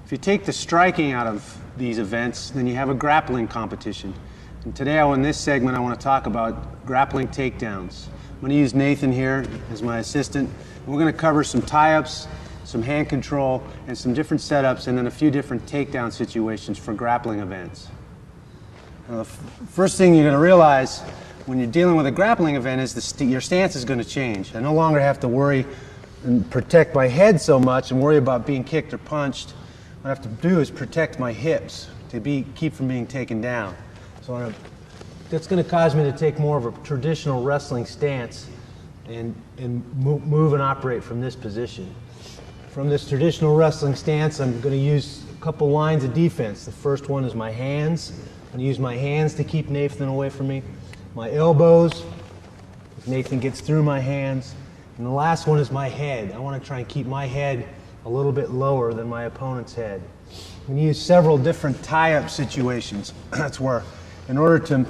If you take the striking out of these events, then you have a grappling competition. And today in this segment I want to talk about grappling takedowns. I'm going to use Nathan here as my assistant. We're going to cover some tie-ups, some hand control, and some different setups, and then a few different takedown situations for grappling events. Now, the first thing you're going to realize when you're dealing with a grappling event is your stance is going to change. I no longer have to worry and protect my head so much and worry about being kicked or punched. What I have to do is protect my hips to keep from being taken down. So that's going to cause me to take more of a traditional wrestling stance and move and operate from this position. From this traditional wrestling stance, I'm going to use a couple lines of defense. The first one is my hands. I'm going to use my hands to keep Nathan away from me. My elbows, if Nathan gets through my hands. And the last one is my head. I want to try and keep my head a little bit lower than my opponent's head. I'm going to use several different tie-up situations. That's where, in order to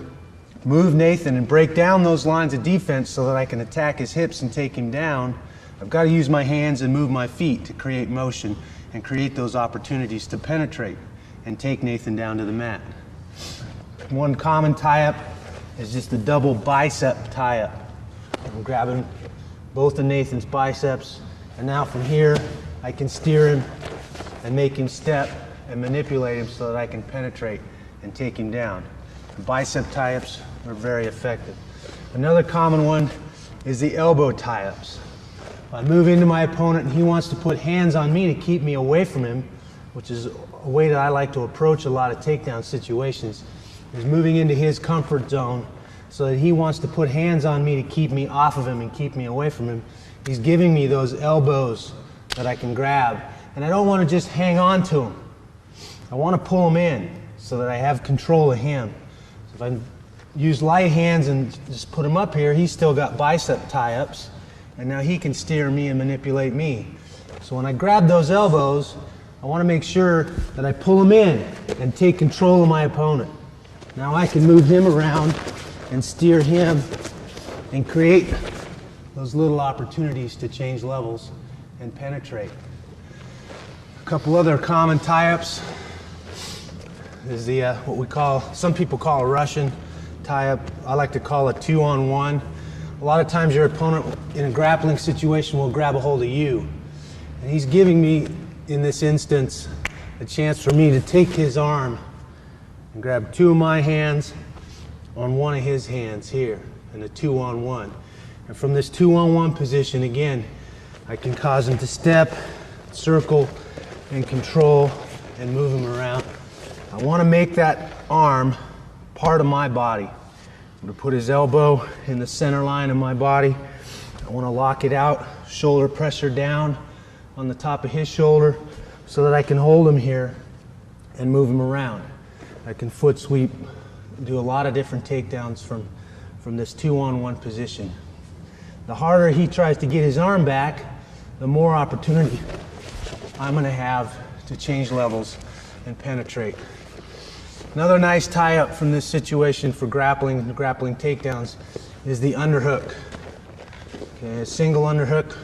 move Nathan and break down those lines of defense so that I can attack his hips and take him down, I've got to use my hands and move my feet to create motion and create those opportunities to penetrate and take Nathan down to the mat. One common tie-up is just a double bicep tie-up. I'm grabbing both of Nathan's biceps, and now from here I can steer him and make him step and manipulate him so that I can penetrate and take him down. The bicep tie-ups are very effective. Another common one is the elbow tie-ups. If I move into my opponent and he wants to put hands on me to keep me away from him, which is a way that I like to approach a lot of takedown situations, is moving into his comfort zone so that he wants to put hands on me to keep me off of him and keep me away from him. He's giving me those elbows that I can grab, and I don't want to just hang on to him. I want to pull him in so that I have control of him. So if I use light hands and just put him up here, he's still got bicep tie-ups, and now he can steer me and manipulate me. So when I grab those elbows, I want to make sure that I pull him in and take control of my opponent. Now I can move him around and steer him and create those little opportunities to change levels and penetrate. A couple other common tie-ups is the some people call a Russian tie-up. I like to call it 2-on-1. A lot of times your opponent in a grappling situation will grab a hold of you, and he's giving me, in this instance, a chance for me to take his arm and grab two of my hands on one of his hands here in a 2-on-1. And from this 2-on-1 position, again, I can cause him to step, circle, and control and move him around. I want to make that arm part of my body. I'm going to put his elbow in the center line of my body. I want to lock it out, shoulder pressure down on the top of his shoulder so that I can hold him here and move him around. I can foot sweep, do a lot of different takedowns from this 2-on-1 position. The harder he tries to get his arm back, the more opportunity I'm going to have to change levels and penetrate. Another nice tie-up from this situation for grappling takedowns is the underhook. Okay, a single underhook.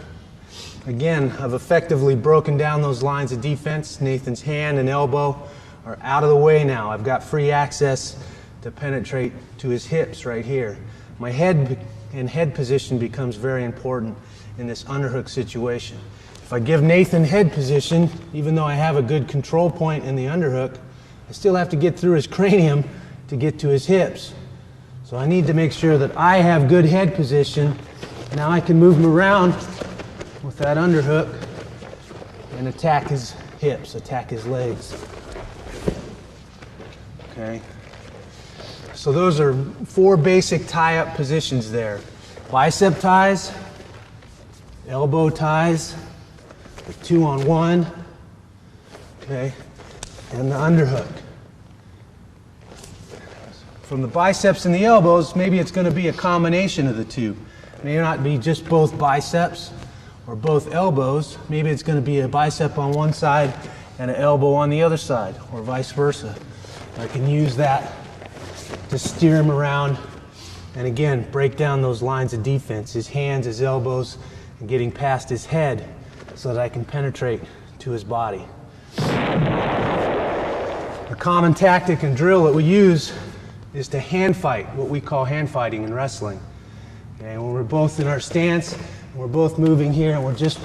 Again, I've effectively broken down those lines of defense. Nathan's hand and elbow are out of the way now. I've got free access to penetrate to his hips right here. My head and head position becomes very important in this underhook situation. If I give Nathan head position, even though I have a good control point in the underhook, I still have to get through his cranium to get to his hips. So I need to make sure that I have good head position. Now I can move him around with that underhook and attack his hips, attack his legs. Okay. So those are 4 basic tie-up positions there. Bicep ties, elbow ties, the 2-on-1, okay, and the underhook. From the biceps and the elbows, maybe it's going to be a combination of the two. It may not be just both biceps or both elbows. Maybe it's going to be a bicep on one side and an elbow on the other side, or vice versa. I can use that to steer him around and again break down those lines of defense, his hands, his elbows, and getting past his head so that I can penetrate to his body. A common tactic and drill that we use is to hand fight, what we call hand fighting in wrestling. Okay, when we're both in our stance, and we're both moving here, and we're just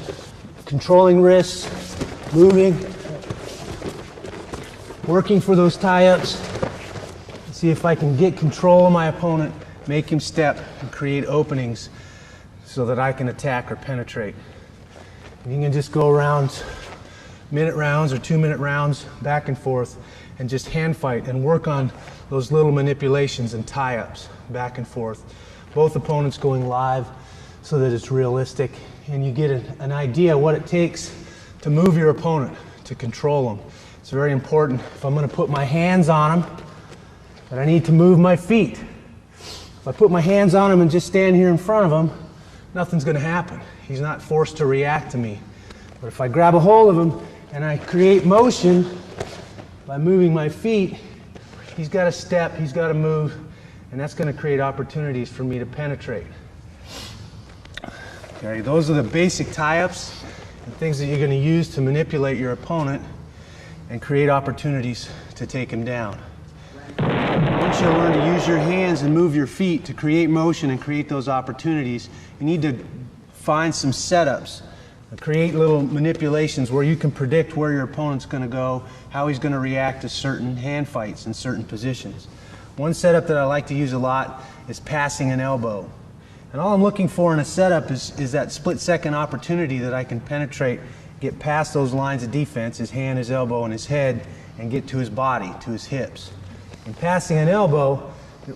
controlling wrists, moving, working for those tie-ups. See if I can get control of my opponent, make him step, and create openings so that I can attack or penetrate. And you can just go around minute rounds or 2-minute rounds back and forth and just hand fight and work on those little manipulations and tie-ups back and forth. Both opponents going live so that it's realistic and you get an idea what it takes to move your opponent, to control them. It's very important. If I'm going to put my hands on him, that I need to move my feet. If I put my hands on him and just stand here in front of him, nothing's going to happen. He's not forced to react to me. But if I grab a hold of him and I create motion by moving my feet, he's got to step, he's got to move, and that's going to create opportunities for me to penetrate. Okay, those are the basic tie-ups and things that you're going to use to manipulate your opponent and create opportunities to take him down. Once you learn to use your hands and move your feet to create motion and create those opportunities, you need to find some setups and create little manipulations where you can predict where your opponent's going to go, how he's going to react to certain hand fights in certain positions. One setup that I like to use a lot is passing an elbow. And all I'm looking for in a setup is that split-second opportunity that I can penetrate, get past those lines of defense, his hand, his elbow, and his head, and get to his body, to his hips. And passing an elbow,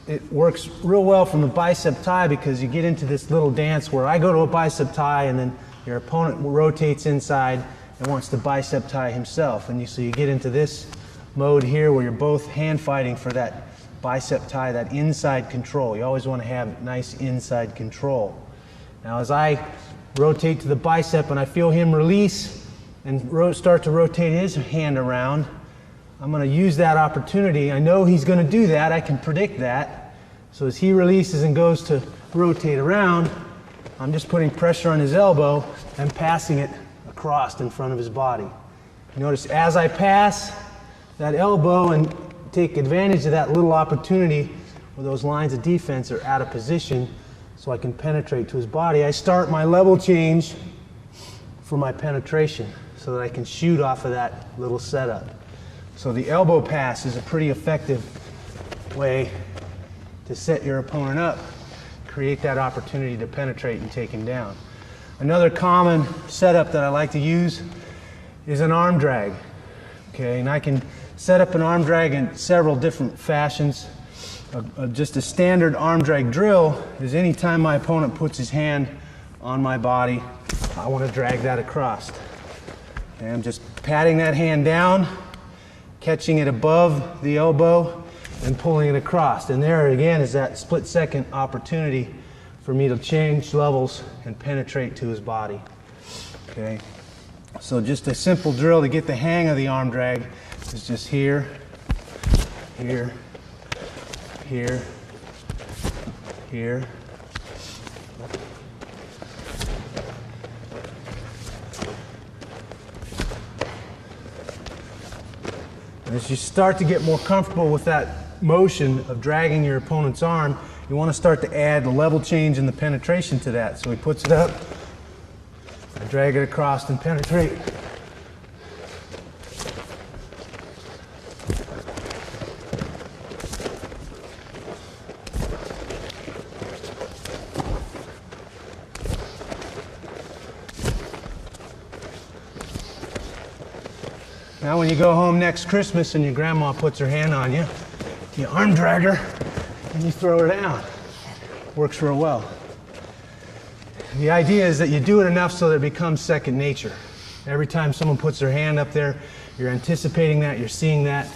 it works real well from the bicep tie because you get into this little dance where I go to a bicep tie and then your opponent rotates inside and wants to bicep tie himself. And so you get into this mode here where you're both hand fighting for that bicep tie, that inside control. You always want to have nice inside control. Now as I rotate to the bicep and I feel him release and start to rotate his hand around, I'm going to use that opportunity. I know he's going to do that. I can predict that. So as he releases and goes to rotate around, I'm just putting pressure on his elbow and passing it across in front of his body. Notice as I pass that elbow and take advantage of that little opportunity where those lines of defense are out of position so I can penetrate to his body, I start my level change for my penetration so that I can shoot off of that little setup. So the elbow pass is a pretty effective way to set your opponent up, create that opportunity to penetrate and take him down. Another common setup that I like to use is an arm drag. Okay, and I can set up an arm drag in several different fashions. Just a standard arm drag drill is anytime my opponent puts his hand on my body, I want to drag that across. Okay, I'm just patting that hand down, catching it above the elbow and pulling it across. And there again is that split-second opportunity for me to change levels and penetrate to his body. Okay, so just a simple drill to get the hang of the arm drag is just here, here, here, here. And as you start to get more comfortable with that motion of dragging your opponent's arm, you want to start to add the level change and the penetration to that. So he puts it up, I drag it across and penetrate. Now when you go home next Christmas and your grandma puts her hand on you, you arm drag her and you throw her down. Works real well. The idea is that you do it enough so that it becomes second nature. Every time someone puts their hand up there, you're anticipating that, you're seeing that,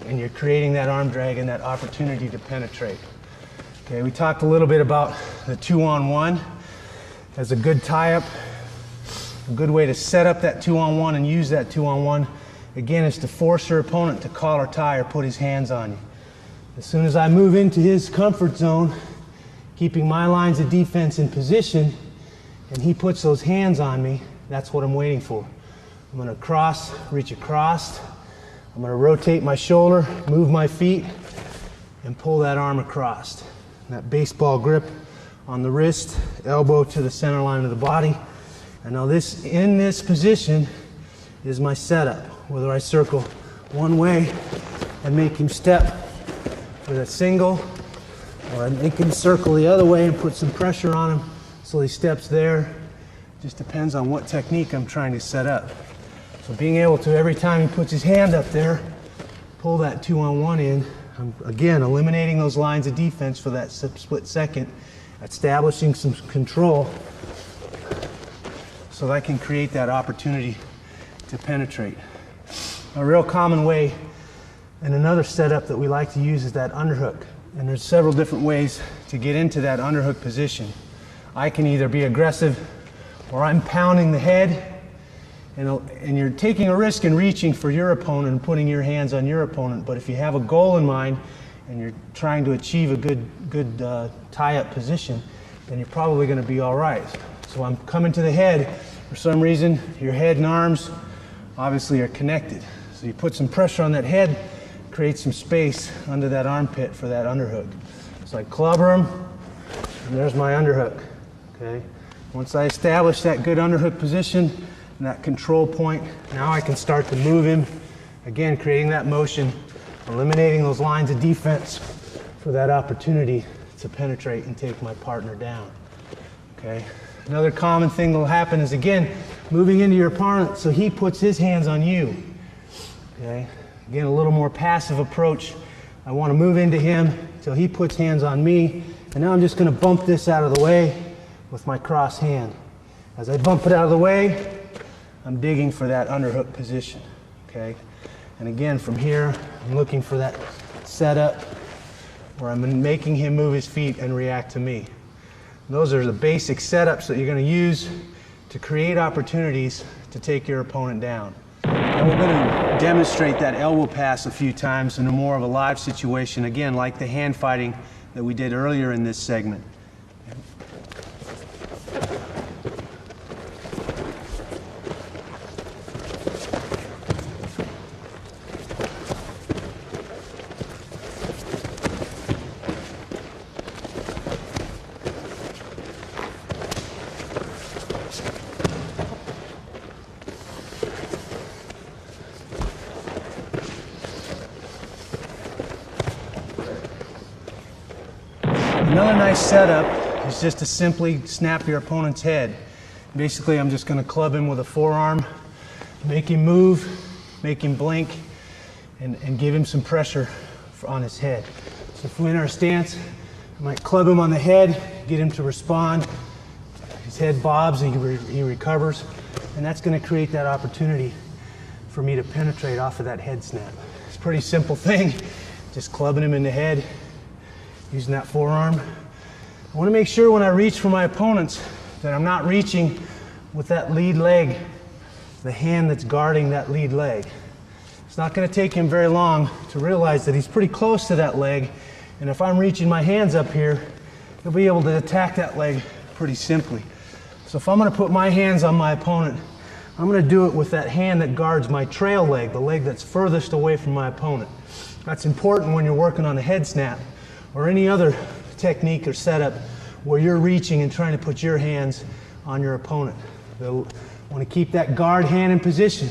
and you're creating that arm drag and that opportunity to penetrate. Okay, we talked a little bit about the 2-on-1 as a good tie-up. A good way to set up that 2-on-1 and use that 2-on-1, again, is to force your opponent to collar tie or put his hands on you. As soon as I move into his comfort zone, keeping my lines of defense in position, and he puts those hands on me, that's what I'm waiting for. I'm going to cross, reach across, I'm going to rotate my shoulder, move my feet, and pull that arm across. And that baseball grip on the wrist, elbow to the center line of the body. And now in this position is my setup, whether I circle one way and make him step with a single, or I make him circle the other way and put some pressure on him so he steps there. Just depends on what technique I'm trying to set up. So being able to, every time he puts his hand up there, pull that 2-on-1 in, I'm again eliminating those lines of defense for that split second, establishing some control so that I can create that opportunity to penetrate. A real common way and another setup that we like to use is that underhook. And there's several different ways to get into that underhook position. I can either be aggressive or I'm pounding the head, and you're taking a risk in reaching for your opponent and putting your hands on your opponent. But if you have a goal in mind and you're trying to achieve a good tie-up position, then you're probably going to be all right. So I'm coming to the head. For some reason, your head and arms obviously are connected. So you put some pressure on that head, create some space under that armpit for that underhook. So I clobber him, and there's my underhook. Okay. Once I establish that good underhook position and that control point, now I can start to move him. Again, creating that motion, eliminating those lines of defense for that opportunity to penetrate and take my partner down. Okay. Another common thing that will happen is, again, moving into your opponent so he puts his hands on you. Okay. Again, a little more passive approach. I want to move into him until he puts hands on me, and now I'm just going to bump this out of the way with my cross hand. As I bump it out of the way, I'm digging for that underhook position. Okay. And again, from here, I'm looking for that setup where I'm making him move his feet and react to me. Those are the basic setups that you're going to use to create opportunities to take your opponent down. And we're going to demonstrate that elbow pass a few times in a more of a live situation, again, like the hand fighting that we did earlier in this segment. Another nice setup is just to simply snap your opponent's head. Basically, I'm just going to club him with a forearm, make him move, make him blink, and give him some pressure on his head. So if we're in our stance, I might club him on the head, get him to respond. His head bobs, he recovers, and that's going to create that opportunity for me to penetrate off of that head snap. It's a pretty simple thing, just clubbing him in the head, using that forearm. I want to make sure when I reach for my opponents that I'm not reaching with that lead leg, the hand that's guarding that lead leg. It's not going to take him very long to realize that he's pretty close to that leg, and if I'm reaching my hands up here, he'll be able to attack that leg pretty simply. So if I'm going to put my hands on my opponent, I'm going to do it with that hand that guards my trail leg, the leg that's furthest away from my opponent. That's important when you're working on a head snap or any other technique or setup where you're reaching and trying to put your hands on your opponent. They'll want to keep that guard hand in position.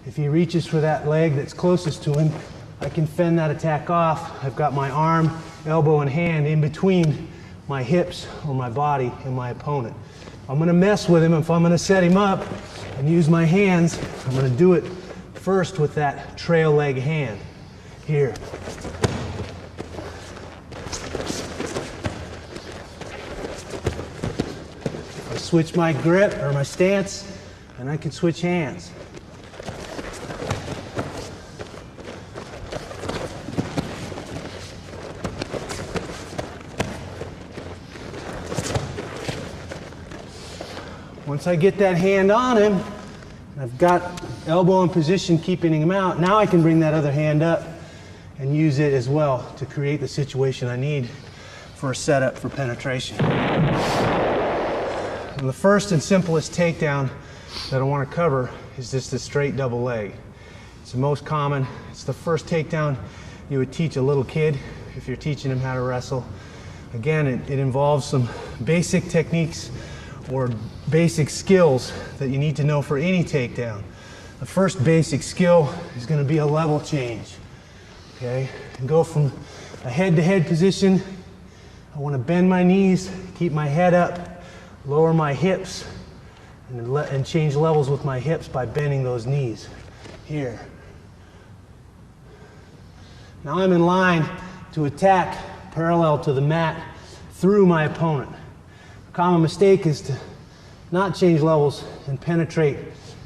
If he reaches for that leg that's closest to him, I can fend that attack off. I've got my arm, elbow, and hand in between my hips or my body and my opponent. I'm going to mess with him. If I'm going to set him up and use my hands, I'm going to do it first with that trail leg hand. Here. Switch my grip or my stance, and I can switch hands. Once I get that hand on him, I've got elbow in position keeping him out, now I can bring that other hand up and use it as well to create the situation I need for a setup for penetration. And the first and simplest takedown that I want to cover is just a straight double leg. It's the most common. It's the first takedown you would teach a little kid if you're teaching him how to wrestle. Again, it involves some basic techniques or basic skills that you need to know for any takedown. The first basic skill is going to be a level change. Okay, and go from a head-to-head position. I want to bend my knees, keep my head up, lower my hips, and change levels with my hips by bending those knees. Here. Now I'm in line to attack parallel to the mat through my opponent. A common mistake is to not change levels and penetrate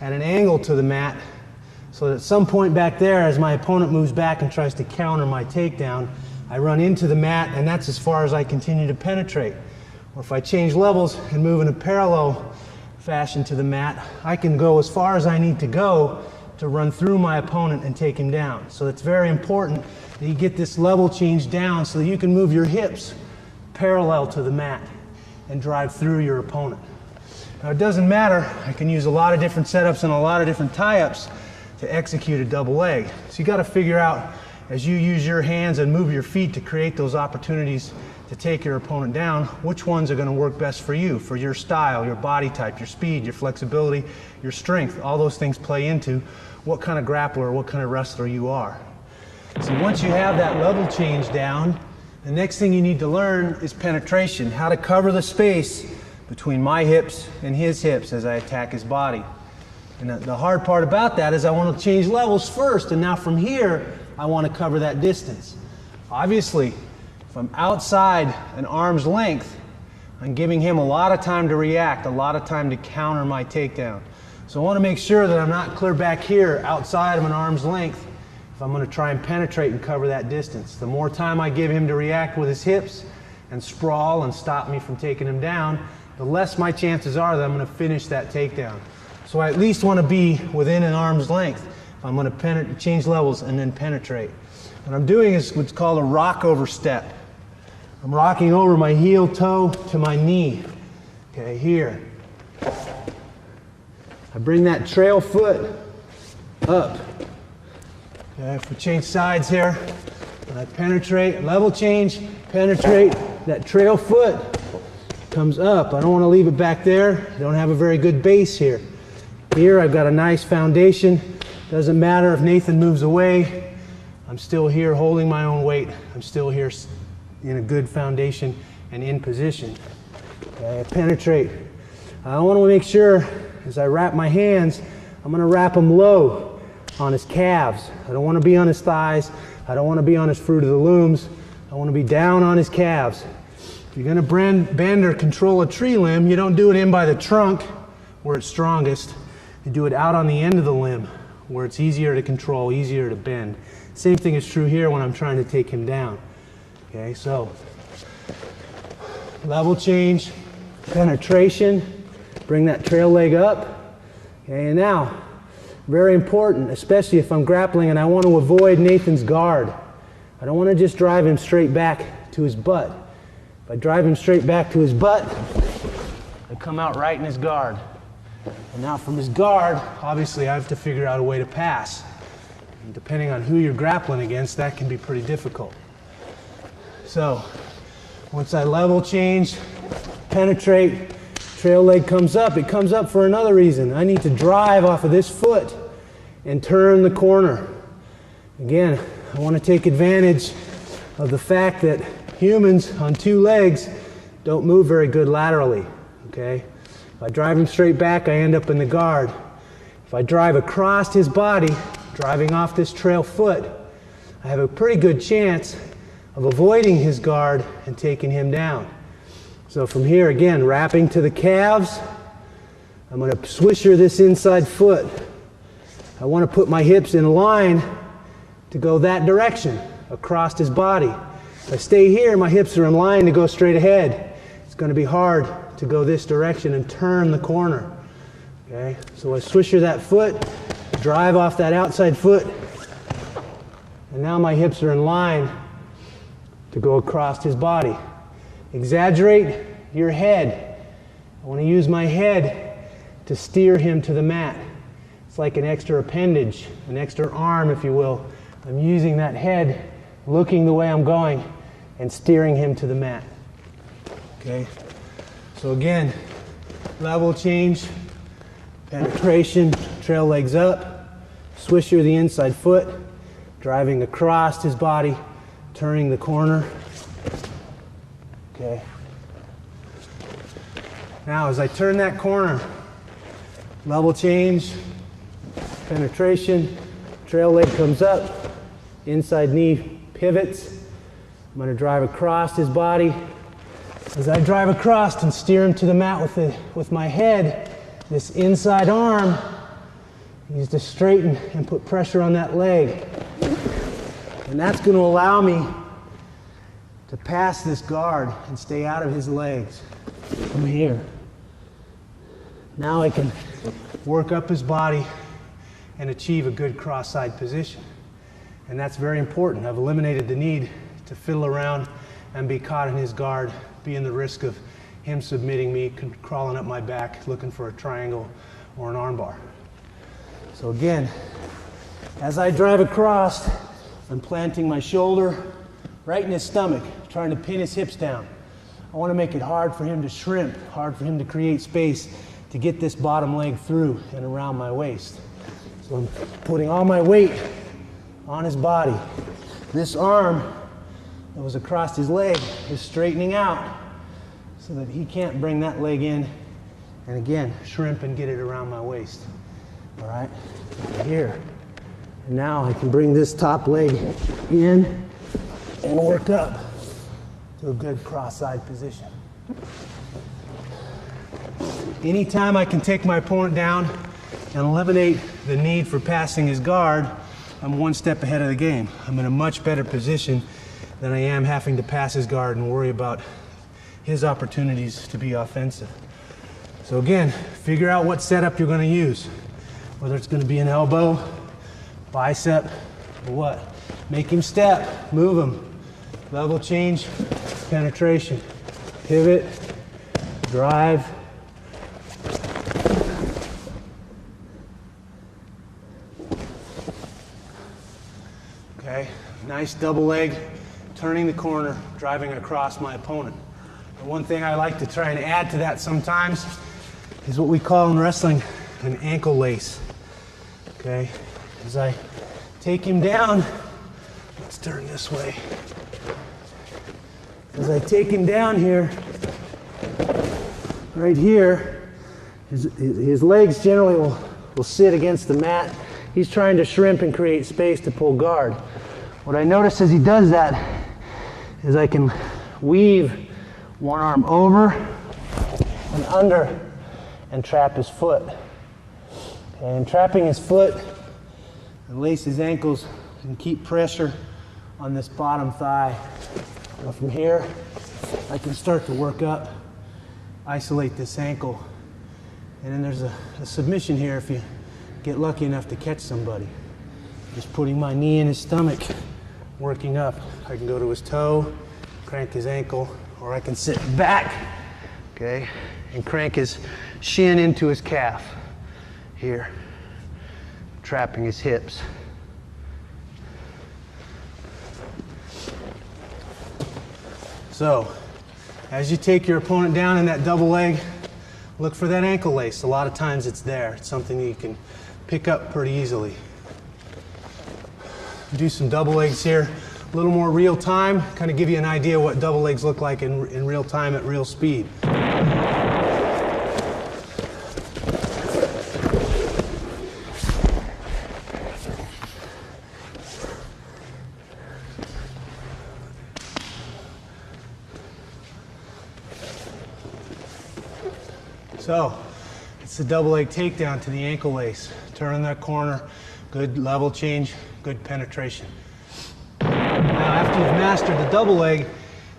at an angle to the mat, so that at some point back there, as my opponent moves back and tries to counter my takedown, I run into the mat, and that's as far as I continue to penetrate. Or if I change levels and move in a parallel fashion to the mat, I can go as far as I need to go to run through my opponent and take him down. So it's very important that you get this level change down so that you can move your hips parallel to the mat and drive through your opponent. Now it doesn't matter, I can use a lot of different setups and a lot of different tie-ups to execute a double leg. So you got to figure out, as you use your hands and move your feet to create those opportunities to take your opponent down, which ones are going to work best for you, for your style, your body type, your speed, your flexibility, your strength. All those things play into what kind of grappler, what kind of wrestler you are. So once you have that level change down, the next thing you need to learn is penetration, how to cover the space between my hips and his hips as I attack his body. And the hard part about that is I want to change levels first, and now from here, I want to cover that distance. Obviously, if I'm outside an arm's length, I'm giving him a lot of time to react, a lot of time to counter my takedown. So I want to make sure that I'm not clear back here outside of an arm's length if I'm going to try and penetrate and cover that distance. The more time I give him to react with his hips and sprawl and stop me from taking him down, the less my chances are that I'm going to finish that takedown. So I at least want to be within an arm's length if I'm going to change levels and then penetrate. What I'm doing is what's called a rock over step. I'm rocking over my heel toe to my knee. Okay, here. I bring that trail foot up. Okay, if we change sides here, and I penetrate, level change, penetrate, that trail foot comes up. I don't want to leave it back there. I don't have a very good base here. Here I've got a nice foundation. Doesn't matter if Nathan moves away. I'm still here holding my own weight. I'm still here in a good foundation and in position. Okay, I penetrate. I want to make sure as I wrap my hands, I'm going to wrap them low on his calves. I don't want to be on his thighs. I don't want to be on his fruit of the looms. I want to be down on his calves. If you're going to bend or control a tree limb, you don't do it in by the trunk where it's strongest. You do it out on the end of the limb where it's easier to control, easier to bend. Same thing is true here when I'm trying to take him down. Okay, so level change, penetration, bring that trail leg up. Okay, and now, very important, especially if I'm grappling and I want to avoid Nathan's guard. I don't want to just drive him straight back to his butt. If I drive him straight back to his butt, I come out right in his guard. And now from his guard, obviously I have to figure out a way to pass. And depending on who you're grappling against, that can be pretty difficult. So, once I level change, penetrate, trail leg comes up. It comes up for another reason. I need to drive off of this foot and turn the corner. Again, I want to take advantage of the fact that humans on two legs don't move very good laterally. Okay? If I drive him straight back, I end up in the guard. If I drive across his body, driving off this trail foot, I have a pretty good chance of avoiding his guard and taking him down. So from here, again, wrapping to the calves, I'm going to swisher this inside foot. I want to put my hips in line to go that direction, across his body. If I stay here, my hips are in line to go straight ahead. It's going to be hard to go this direction and turn the corner. Okay, so I swisher that foot, drive off that outside foot, and now my hips are in line to go across his body. Exaggerate your head. I want to use my head to steer him to the mat. It's like an extra appendage, an extra arm, if you will. I'm using that head, looking the way I'm going, and steering him to the mat. Okay? So again, level change, penetration, trail legs up, swisher the inside foot, driving across his body, turning the corner. Okay. Now as I turn that corner, level change, penetration, trail leg comes up, inside knee pivots. I'm going to drive across his body. As I drive across and steer him to the mat with my head, this inside arm, he's to straighten and put pressure on that leg. And that's going to allow me to pass this guard and stay out of his legs from here. Now I can work up his body and achieve a good cross-side position. And that's very important. I've eliminated the need to fiddle around and be caught in his guard, being the risk of him submitting me, crawling up my back, looking for a triangle or an armbar. So again, as I drive across, I'm planting my shoulder right in his stomach, trying to pin his hips down. I want to make it hard for him to shrimp, hard for him to create space to get this bottom leg through and around my waist. So I'm putting all my weight on his body. This arm that was across his leg is straightening out so that he can't bring that leg in and again shrimp and get it around my waist. All right, here. And now I can bring this top leg in and work up to a good cross-side position. Anytime I can take my opponent down and eliminate the need for passing his guard, I'm one step ahead of the game. I'm in a much better position than I am having to pass his guard and worry about his opportunities to be offensive. So again, figure out what setup you're going to use, whether it's going to be an elbow, bicep, or what. Make him step, move him, level change, penetration, pivot, drive. Okay, nice double leg, turning the corner, driving across my opponent. And one thing I like to try and add to that sometimes is what we call in wrestling an ankle lace. Okay, as I take him down, let's turn this way. As I take him down here, right here, his legs generally will sit against the mat. He's trying to shrimp and create space to pull guard. What I notice as he does that is I can weave one arm over and under and trap his foot. And trapping his foot and lace his ankles and keep pressure on this bottom thigh. Now from here, I can start to work up, isolate this ankle, and then there's a submission here if you get lucky enough to catch somebody. Just putting my knee in his stomach, working up. I can go to his toe, crank his ankle, or I can sit back, okay, and crank his shin into his calf. Here, trapping his hips. So, as you take your opponent down in that double leg, look for that ankle lace. A lot of times it's there. It's something that you can pick up pretty easily. Do some double legs here, a little more real time, kind of give you an idea what double legs look like in real time at real speed. So, it's the double leg takedown to the ankle lace. Turn in that corner, good level change, good penetration. Now, after you've mastered the double leg,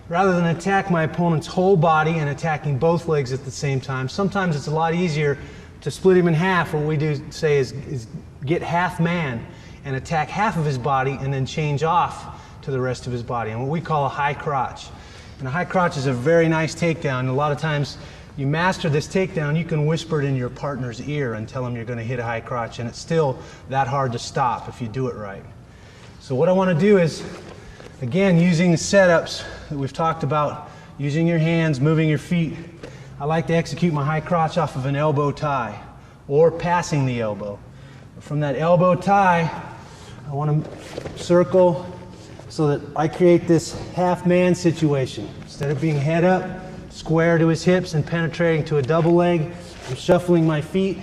rather than attack my opponent's whole body and attacking both legs at the same time, sometimes it's a lot easier to split him in half. What we do say is get half man and attack half of his body and then change off to the rest of his body, and what we call a high crotch. And a high crotch is a very nice takedown. And a lot of times you master this takedown, you can whisper it in your partner's ear and tell them you're going to hit a high crotch, and it's still that hard to stop if you do it right. So what I want to do is, again, using the setups that we've talked about, using your hands, moving your feet, I like to execute my high crotch off of an elbow tie or passing the elbow. From that elbow tie, I want to circle so that I create this half man situation. Instead of being head up, square to his hips and penetrating to a double leg, I'm shuffling my feet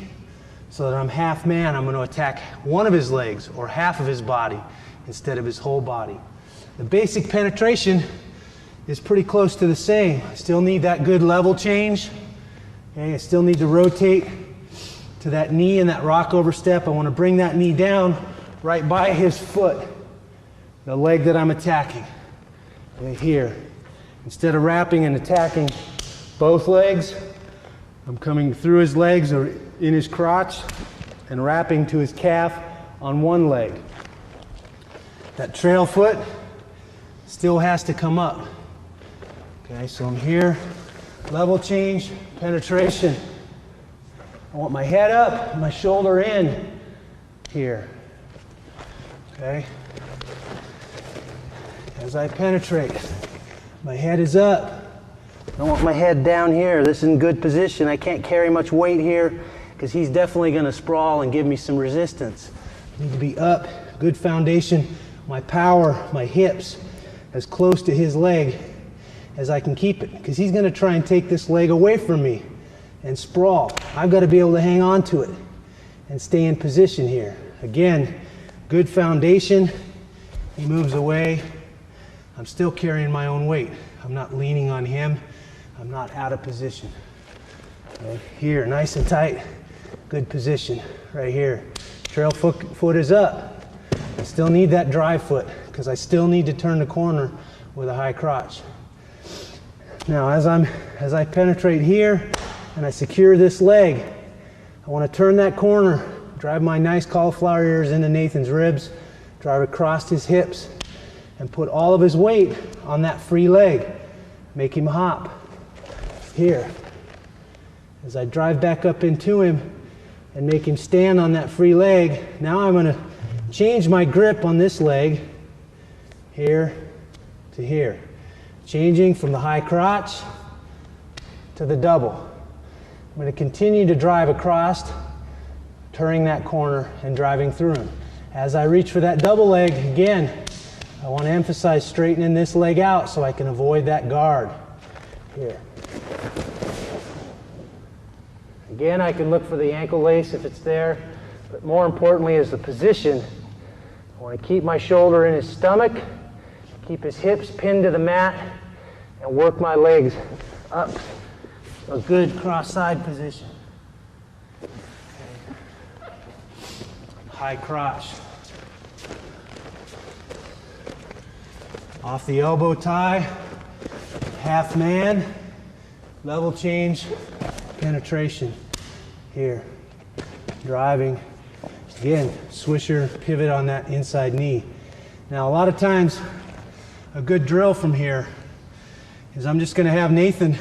so that I'm half man. I'm going to attack one of his legs or half of his body instead of his whole body. The basic penetration is pretty close to the same. I still need that good level change. Okay, I still need to rotate to that knee and that rock over step. I want to bring that knee down right by his foot, the leg that I'm attacking, right here. Instead of wrapping and attacking both legs, I'm coming through his legs or in his crotch and wrapping to his calf on one leg. That trail foot still has to come up. Okay, so I'm here, level change, penetration. I want my head up, my shoulder in here. Okay. As I penetrate, my head is up. I want my head down here. This is in good position. I can't carry much weight here because he's definitely going to sprawl and give me some resistance. I need to be up, good foundation. My power, my hips, as close to his leg as I can keep it, because he's going to try and take this leg away from me and sprawl. I've got to be able to hang on to it and stay in position here. Again, good foundation. He moves away. I'm still carrying my own weight. I'm not leaning on him. I'm not out of position. Okay. Here, nice and tight. Good position right here. Trail foot is up. I still need that drive foot because I still need to turn the corner with a high crotch. Now, as I penetrate here and I secure this leg, I want to turn that corner, drive my nice cauliflower ears into Nathan's ribs, drive across his hips, and put all of his weight on that free leg. Make him hop. Here. As I drive back up into him and make him stand on that free leg, now I'm going to change my grip on this leg, here to here. Changing from the high crotch to the double. I'm going to continue to drive across, turning that corner and driving through him. As I reach for that double leg, again, I want to emphasize straightening this leg out so I can avoid that guard. Here. Again, I can look for the ankle lace if it's there, but more importantly is the position. I want to keep my shoulder in his stomach, keep his hips pinned to the mat, and work my legs up a good cross-side position. Okay. High crotch. Off the elbow tie, half man, level change, penetration. Here, driving. Again, swisher, pivot on that inside knee. Now, a lot of times, a good drill from here is I'm just going to have Nathan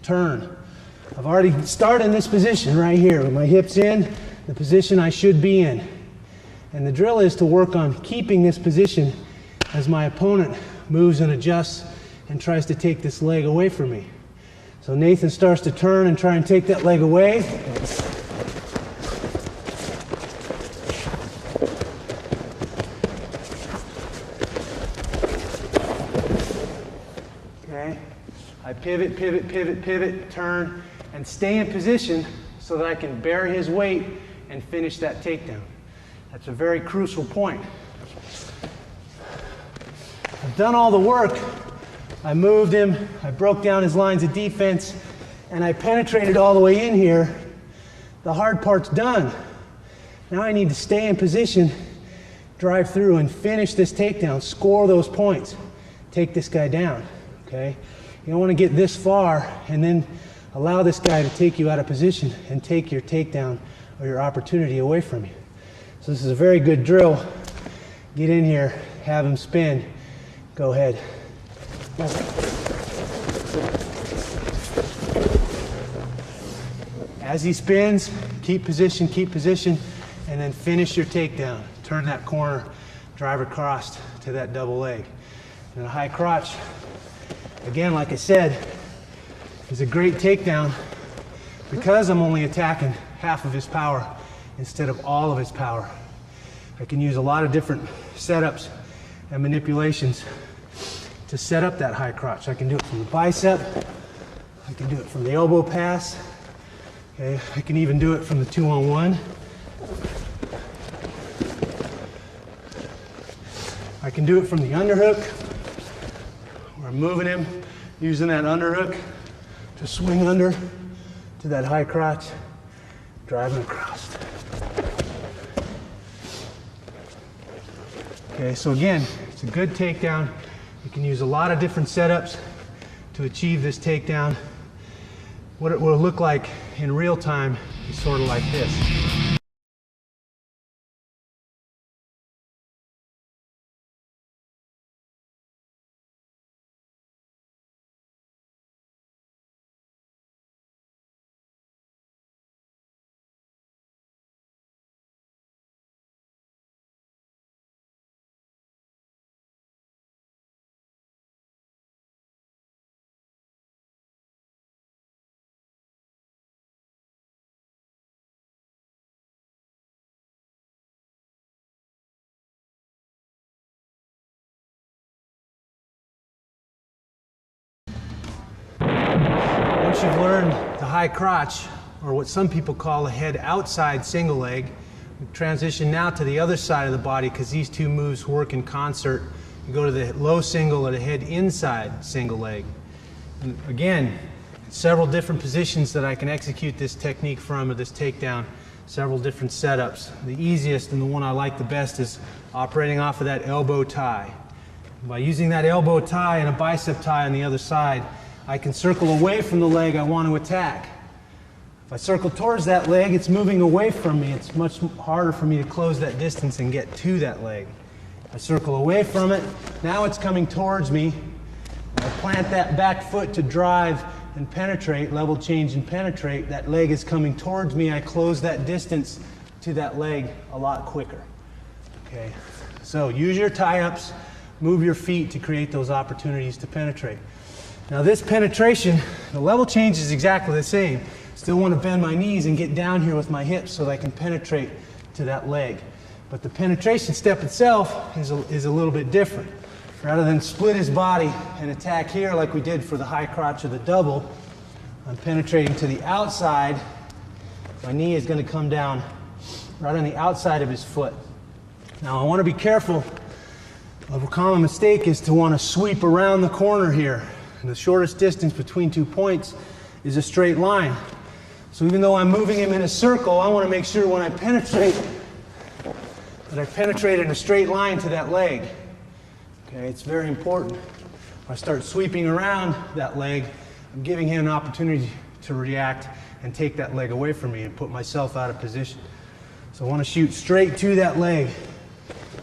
turn. I've already started in this position right here with my hips in, the position I should be in. And the drill is to work on keeping this position as my opponent moves and adjusts and tries to take this leg away from me. So Nathan starts to turn and try and take that leg away. Okay. I pivot, pivot, pivot, pivot, turn, and stay in position so that I can bear his weight and finish that takedown. That's a very crucial point. I've done all the work. I moved him, I broke down his lines of defense, and I penetrated all the way in here. The hard part's done. Now I need to stay in position, drive through, and finish this takedown, score those points, take this guy down, okay? You don't want to get this far and then allow this guy to take you out of position and take your takedown or your opportunity away from you. So this is a very good drill. Get in here, have him spin, go ahead. As he spins, keep position, and then finish your takedown. Turn that corner, drive across to that double leg. And a high crotch, again, like I said, is a great takedown because I'm only attacking half of his power instead of all of his power. I can use a lot of different setups and manipulations to set up that high crotch. I can do it from the bicep, I can do it from the elbow pass, okay? I can even do it from the 2-on-1. I can do it from the underhook, where I'm moving him, using that underhook to swing under to that high crotch, driving across. Okay, so again, it's a good takedown. You can use a lot of different setups to achieve this takedown. What it will look like in real time is sort of like this. Once you've learned the high crotch, or what some people call a head outside single leg, we transition now to the other side of the body because these two moves work in concert. You go to the low single or the head inside single leg. And again, several different positions that I can execute this technique from, or this takedown, several different setups. The easiest and the one I like the best is operating off of that elbow tie. By using that elbow tie and a bicep tie on the other side, I can circle away from the leg I want to attack. If I circle towards that leg, it's moving away from me. It's much harder for me to close that distance and get to that leg. I circle away from it, now it's coming towards me. I plant that back foot to drive and penetrate, level change and penetrate. That leg is coming towards me. I close that distance to that leg a lot quicker. Okay, so use your tie-ups, move your feet to create those opportunities to penetrate. Now this penetration, the level change is exactly the same. Still want to bend my knees and get down here with my hips so that I can penetrate to that leg. But the penetration step itself is a little bit different. Rather than split his body and attack here like we did for the high crotch or the double, I'm penetrating to the outside. My knee is going to come down right on the outside of his foot. Now I want to be careful. A common mistake is to want to sweep around the corner here. And the shortest distance between 2 points is a straight line. So even though I'm moving him in a circle, I want to make sure when I penetrate that I penetrate in a straight line to that leg. Okay, it's very important. If I start sweeping around that leg, I'm giving him an opportunity to react and take that leg away from me and put myself out of position. So I want to shoot straight to that leg.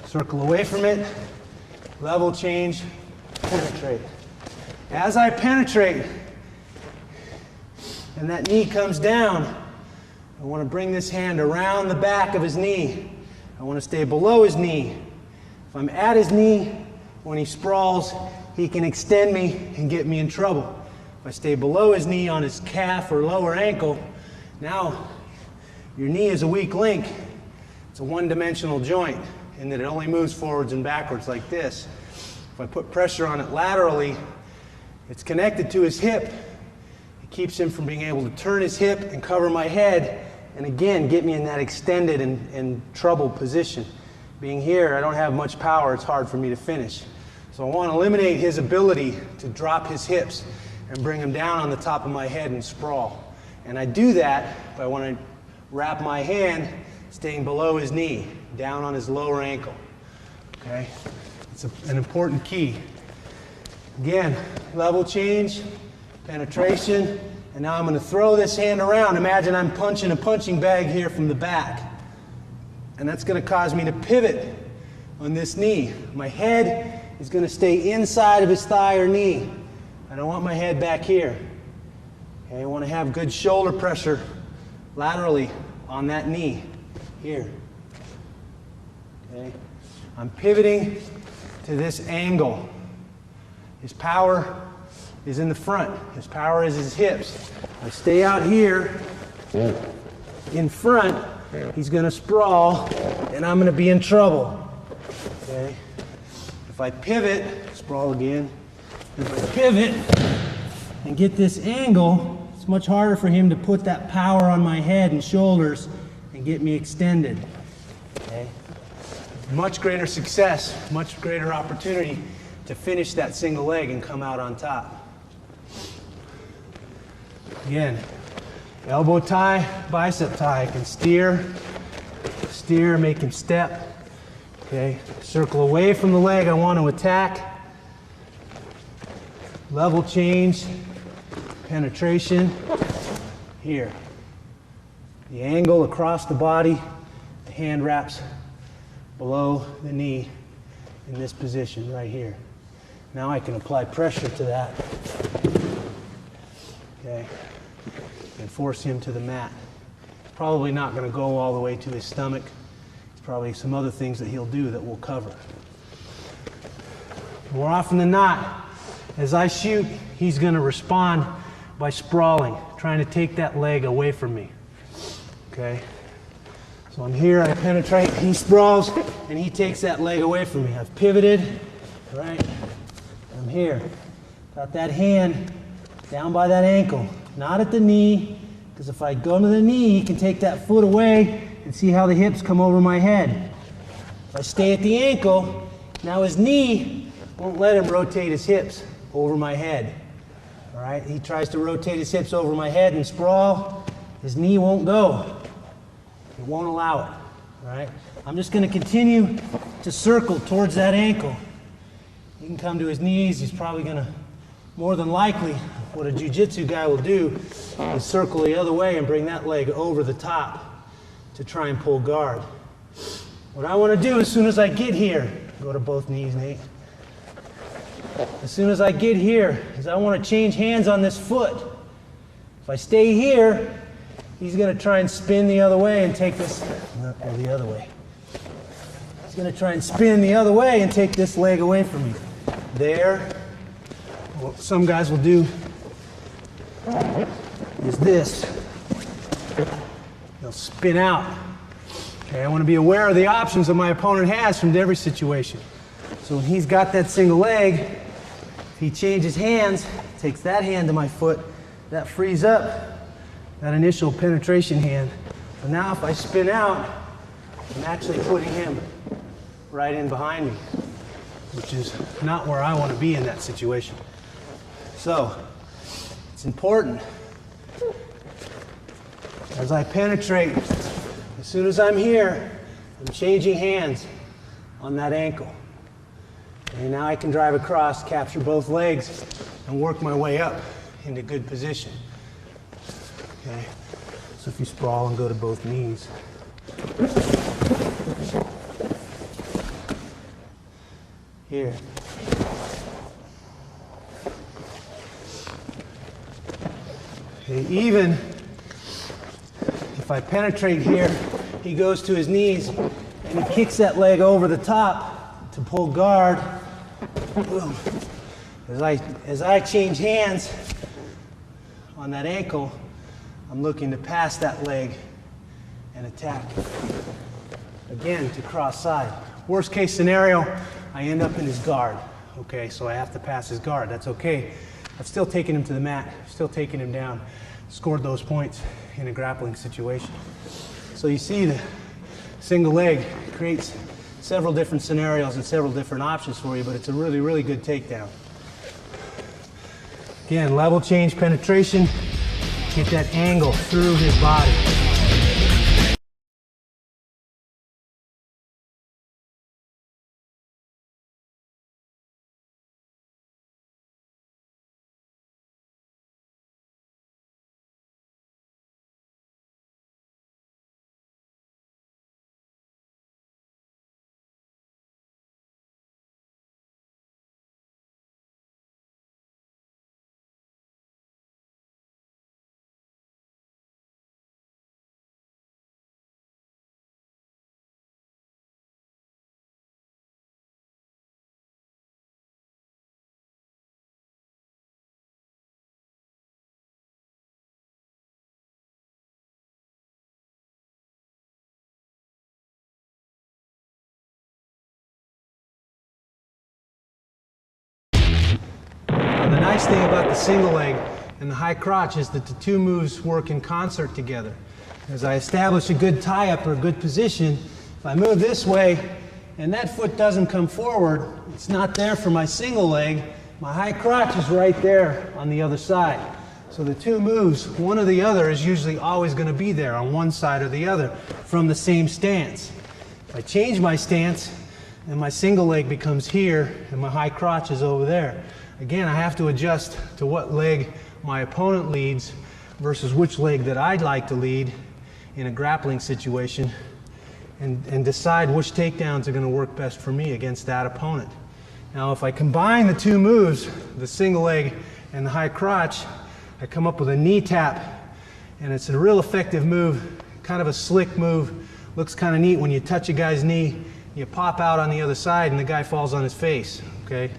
Circle away from it, level change, penetrate. As I penetrate and that knee comes down, I want to bring this hand around the back of his knee. I want to stay below his knee. If I'm at his knee, when he sprawls, he can extend me and get me in trouble. If I stay below his knee on his calf or lower ankle, now your knee is a weak link. It's a one-dimensional joint in that it only moves forwards and backwards like this. If I put pressure on it laterally, it's connected to his hip. It keeps him from being able to turn his hip and cover my head and again get me in that extended and troubled position. Being here, I don't have much power, it's hard for me to finish. So I want to eliminate his ability to drop his hips and bring him down on the top of my head and sprawl. And I do that by when I wrap my hand staying below his knee, down on his lower ankle. Okay? It's an important key. Again, level change, penetration, and now I'm going to throw this hand around. Imagine I'm punching a punching bag here from the back. And that's going to cause me to pivot on this knee. My head is going to stay inside of his thigh or knee. I don't want my head back here. Okay, I want to have good shoulder pressure laterally on that knee, here. Okay? I'm pivoting to this angle. His power is in the front. His power is his hips. I stay out here in front, he's going to sprawl, and I'm going to be in trouble. Okay? If I pivot, sprawl again, if I pivot and get this angle, it's much harder for him to put that power on my head and shoulders and get me extended. Okay? Much greater success, much greater opportunity to finish that single leg and come out on top. Again, elbow tie, bicep tie. I can steer, make him step. Okay, circle away from the leg I want to attack. Level change, penetration. Here. The angle across the body, the hand wraps below the knee in this position right here. Now I can apply pressure to that. Okay, and force him to the mat. Probably not going to go all the way to his stomach. There's probably some other things that he'll do that we'll cover. More often than not, as I shoot, he's going to respond by sprawling, trying to take that leg away from me. Okay? So I'm here, I penetrate, he sprawls, and he takes that leg away from me. I've pivoted, right? I'm here. Got that hand down by that ankle, not at the knee, because if I go to the knee, he can take that foot away and see how the hips come over my head. If I stay at the ankle, now his knee won't let him rotate his hips over my head. All right, he tries to rotate his hips over my head and sprawl, his knee won't go. It won't allow it. All right, I'm just going to continue to circle towards that ankle. He can come to his knees, he's probably going to, more than likely, what a jiu-jitsu guy will do is circle the other way and bring that leg over the top to try and pull guard. What I want to do as soon as I get here, go to both knees, Nate. As soon as I get here, is I want to change hands on this foot. If I stay here, he's going to try and spin the other way and take this, no, go the other way. He's going to try and spin the other way and take this leg away from me. There. What some guys will do is this. They'll spin out. Okay, I want to be aware of the options that my opponent has from every situation. So when he's got that single leg, if he changes hands, takes that hand to my foot, that frees up that initial penetration hand. So now if I spin out, I'm actually putting him right in behind me, which is not where I want to be in that situation. So it's important as I penetrate, as soon as I'm here, I'm changing hands on that ankle. And now I can drive across, capture both legs, and work my way up into good position. Okay, so if you sprawl and go to both knees. Here. Okay, even if I penetrate here, he goes to his knees and he kicks that leg over the top to pull guard. As I change hands on that ankle, I'm looking to pass that leg and attack. Again, to cross side. Worst case scenario, I end up in his guard. Okay, so I have to pass his guard. That's okay. I've still taken him to the mat, still taken him down, scored those points in a grappling situation. So you see the single leg creates several different scenarios and several different options for you, but it's a really, really good takedown. Again, level change penetration, get that angle through his body. Now the nice thing about the single leg and the high crotch is that the two moves work in concert together. As I establish a good tie-up or a good position, if I move this way and that foot doesn't come forward, it's not there for my single leg, my high crotch is right there on the other side. So the two moves, one or the other, is usually always going to be there on one side or the other from the same stance. If I change my stance, then my single leg becomes here and my high crotch is over there. Again, I have to adjust to what leg my opponent leads versus which leg that I'd like to lead in a grappling situation, and decide which takedowns are going to work best for me against that opponent. Now if I combine the two moves, the single leg and the high crotch, I come up with a knee tap, and it's a real effective move, kind of a slick move. Looks kind of neat when you touch a guy's knee, you pop out on the other side and the guy falls on his face, okay?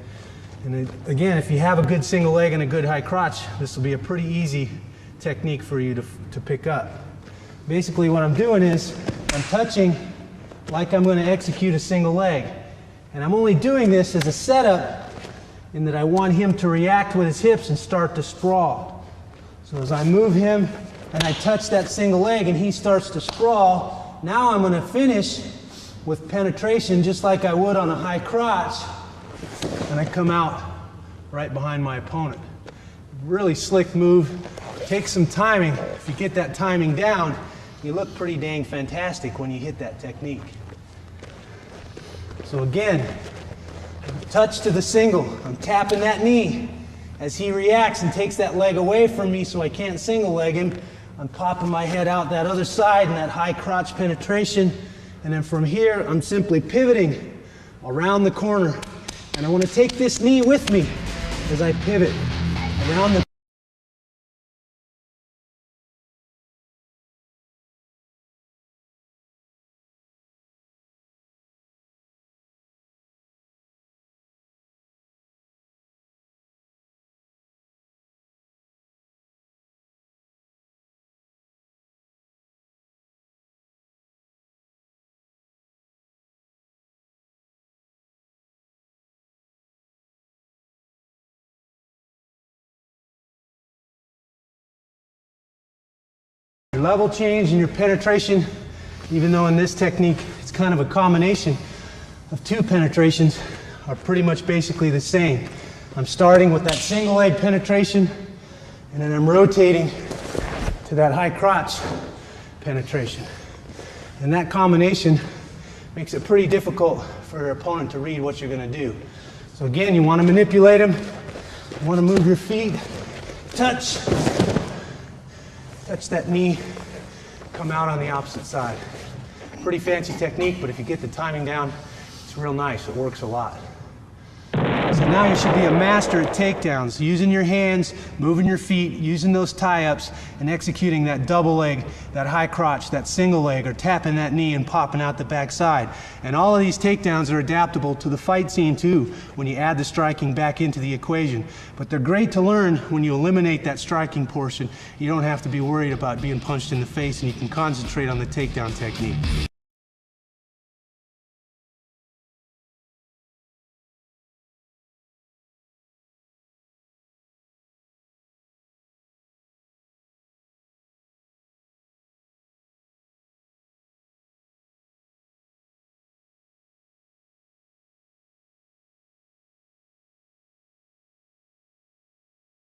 And again, if you have a good single leg and a good high crotch, this will be a pretty easy technique for you to pick up. Basically what I'm doing is I'm touching like I'm going to execute a single leg. And I'm only doing this as a setup in that I want him to react with his hips and start to sprawl. So as I move him and I touch that single leg and he starts to sprawl, now I'm going to finish with penetration just like I would on a high crotch, and I come out right behind my opponent. Really slick move. Takes some timing. If you get that timing down, you look pretty dang fantastic when you hit that technique. So again, touch to the single. I'm tapping that knee. As he reacts and takes that leg away from me so I can't single leg him, I'm popping my head out that other side in that high crotch penetration. And then from here, I'm simply pivoting around the corner. And I want to take this knee with me as I pivot around the Your level change and your penetration, even though in this technique it's kind of a combination of two penetrations, are pretty much basically the same. I'm starting with that single leg penetration, and then I'm rotating to that high crotch penetration. And that combination makes it pretty difficult for your opponent to read what you're going to do. So again, you want to manipulate him, you want to move your feet, touch that knee, come out on the opposite side. Pretty fancy technique, but if you get the timing down, it's real nice. It works a lot. So now you should be a master at takedowns, using your hands, moving your feet, using those tie-ups, and executing that double leg, that high crotch, that single leg, or tapping that knee and popping out the backside. And all of these takedowns are adaptable to the fight scene too, when you add the striking back into the equation. But they're great to learn when you eliminate that striking portion. You don't have to be worried about being punched in the face, and you can concentrate on the takedown technique.